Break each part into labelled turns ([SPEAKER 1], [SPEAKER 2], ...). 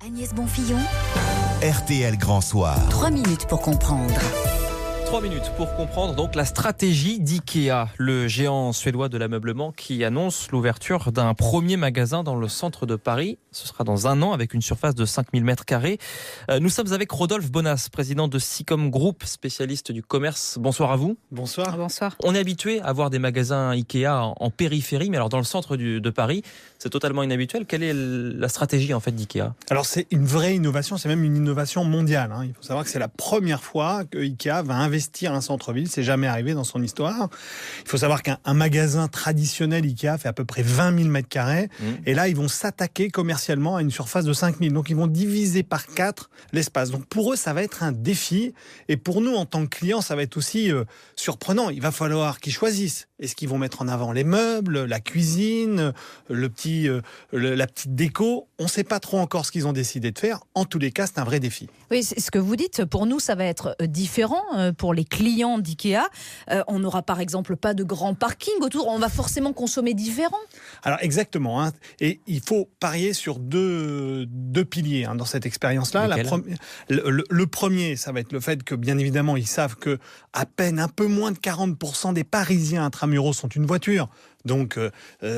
[SPEAKER 1] Agnès Bonfillon,
[SPEAKER 2] RTL Grand Soir.
[SPEAKER 1] 3 minutes pour comprendre.
[SPEAKER 3] 3 minutes pour comprendre donc la stratégie d'IKEA, le géant suédois de l'ameublement qui annonce l'ouverture d'un premier magasin dans le centre de Paris. Ce sera dans un an avec une surface de 5000 m². Nous sommes avec Rodolphe Bonas, président de Sicom Group, spécialiste du commerce. Bonsoir à vous.
[SPEAKER 4] Bonsoir.
[SPEAKER 1] Bonsoir.
[SPEAKER 3] On est habitué à voir des magasins IKEA en périphérie, mais alors dans le centre de Paris, c'est totalement inhabituel. Quelle est la stratégie en fait d'IKEA ?
[SPEAKER 4] Alors c'est une vraie innovation, c'est même une innovation mondiale. Il faut savoir que c'est la première fois que IKEA va investir un centre-ville. C'est jamais arrivé dans son histoire. Il faut savoir qu'un magasin traditionnel IKEA fait à peu près 20 000 m². Et là, ils vont s'attaquer commercialement à une surface de 5 000. Donc ils vont diviser par 4 l'espace. Donc pour eux, ça va être un défi. Et pour nous, en tant que clients, ça va être aussi surprenant. Il va falloir qu'ils choisissent. Est-ce qu'ils vont mettre en avant les meubles, la cuisine, la petite déco ? On ne sait pas trop encore ce qu'ils ont décidé de faire. En tous les cas, c'est un vrai défi.
[SPEAKER 5] Oui, c'est ce que vous dites. Pour nous, ça va être différent. Pour les clients d'IKEA, on n'aura par exemple pas de grand parking autour. On va forcément consommer différent.
[SPEAKER 4] Alors exactement. Et il faut parier sur deux piliers dans cette expérience-là. Le premier, ça va être le fait que, bien évidemment, ils savent que à peine un peu moins de 40% des Parisiens intramuros sont une voiture. Donc,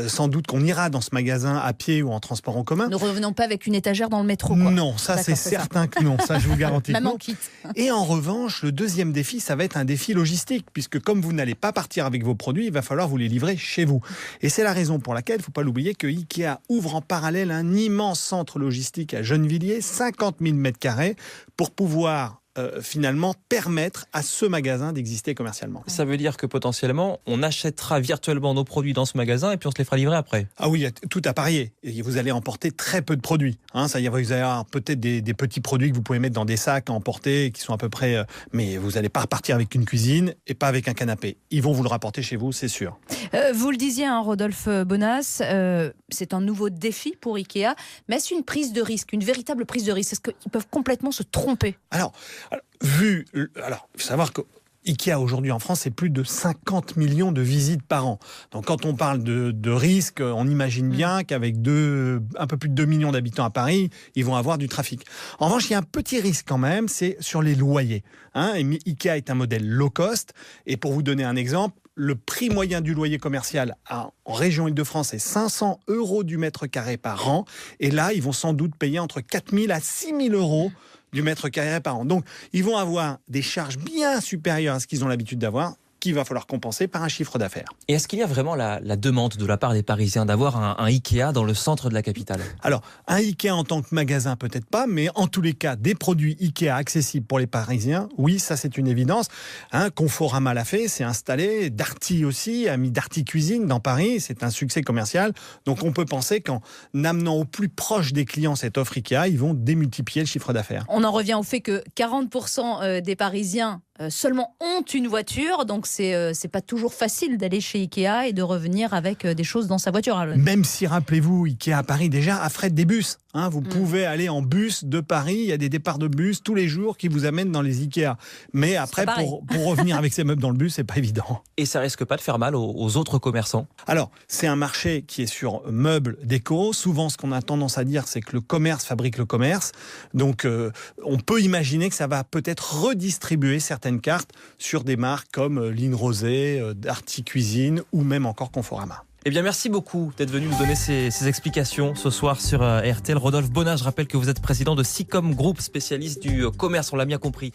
[SPEAKER 4] sans doute qu'on ira dans ce magasin à pied ou en transport en commun.
[SPEAKER 5] Ne revenons pas avec une étagère dans le métro, quoi.
[SPEAKER 4] Non, ça c'est certain que non. Ça, je vous garantis que non.
[SPEAKER 5] Maman quitte.
[SPEAKER 4] Et en revanche, le deuxième défi, ça va être un défi logistique, puisque comme vous n'allez pas partir avec vos produits, il va falloir vous les livrer chez vous. Et c'est la raison pour laquelle, il ne faut pas l'oublier, que IKEA ouvre en parallèle un immense centre logistique à Gennevilliers, 50 000 m², pour pouvoir finalement permettre à ce magasin d'exister commercialement.
[SPEAKER 3] Ça veut dire que potentiellement, on achètera virtuellement nos produits dans ce magasin et puis on se les fera livrer après.
[SPEAKER 4] Ah oui, il y a tout à parier. Et vous allez emporter très peu de produits. Vous allez avoir peut-être des petits produits que vous pouvez mettre dans des sacs à emporter, qui sont à peu près... mais vous n'allez pas repartir avec une cuisine et pas avec un canapé. Ils vont vous le rapporter chez vous, c'est sûr.
[SPEAKER 5] Vous le disiez, Rodolphe Bonas, c'est un nouveau défi pour IKEA. Mais est-ce une prise de risque, une véritable prise de risque ? Est-ce qu'ils peuvent complètement se tromper ?
[SPEAKER 4] Alors, il faut savoir que IKEA aujourd'hui en France, c'est plus de 50 millions de visites par an. Donc quand on parle de risque, on imagine bien qu'avec un peu plus de 2 millions d'habitants à Paris, ils vont avoir du trafic. En revanche, il y a un petit risque quand même, c'est sur les loyers. Et IKEA est un modèle low cost. Et pour vous donner un exemple, le prix moyen du loyer commercial en région Île-de-France est 500 € du mètre carré par an. Et là, ils vont sans doute payer entre 4 000 à 6 000 € du mètre carré par an. Donc, ils vont avoir des charges bien supérieures à ce qu'ils ont l'habitude d'avoir, qu'il va falloir compenser par un chiffre d'affaires.
[SPEAKER 3] Et est-ce qu'il y a vraiment la demande de la part des Parisiens d'avoir un IKEA dans le centre de la capitale ?
[SPEAKER 4] Alors, un IKEA en tant que magasin, peut-être pas, mais en tous les cas, des produits IKEA accessibles pour les Parisiens, oui, ça c'est une évidence. Conforama l'a fait, c'est installé. Darty aussi a mis Darty Cuisine dans Paris, c'est un succès commercial. Donc on peut penser qu'en amenant au plus proche des clients cette offre IKEA, ils vont démultiplier le chiffre d'affaires.
[SPEAKER 5] On en revient au fait que 40% des Parisiens seulement ont une voiture, donc c'est pas toujours facile d'aller chez IKEA et de revenir avec des choses dans sa voiture.
[SPEAKER 4] Même si, rappelez-vous, IKEA à Paris déjà affrète des bus. Vous pouvez aller en bus de Paris, il y a des départs de bus tous les jours qui vous amènent dans les IKEA. Mais après, pour revenir avec ces meubles dans le bus, c'est pas évident.
[SPEAKER 3] Et ça risque pas de faire mal aux autres commerçants ?
[SPEAKER 4] Alors, c'est un marché qui est sur meubles, déco. Souvent, ce qu'on a tendance à dire, c'est que le commerce fabrique le commerce. Donc, on peut imaginer que ça va peut-être redistribuer certaines cartes sur des marques comme Line Rosé, Darty Cuisine ou même encore Conforama.
[SPEAKER 3] Eh bien, merci beaucoup d'être venu nous donner ces explications ce soir sur RTL. Rodolphe Bonas, je rappelle que vous êtes président de Sicom Group, spécialiste du commerce, on l'a bien compris.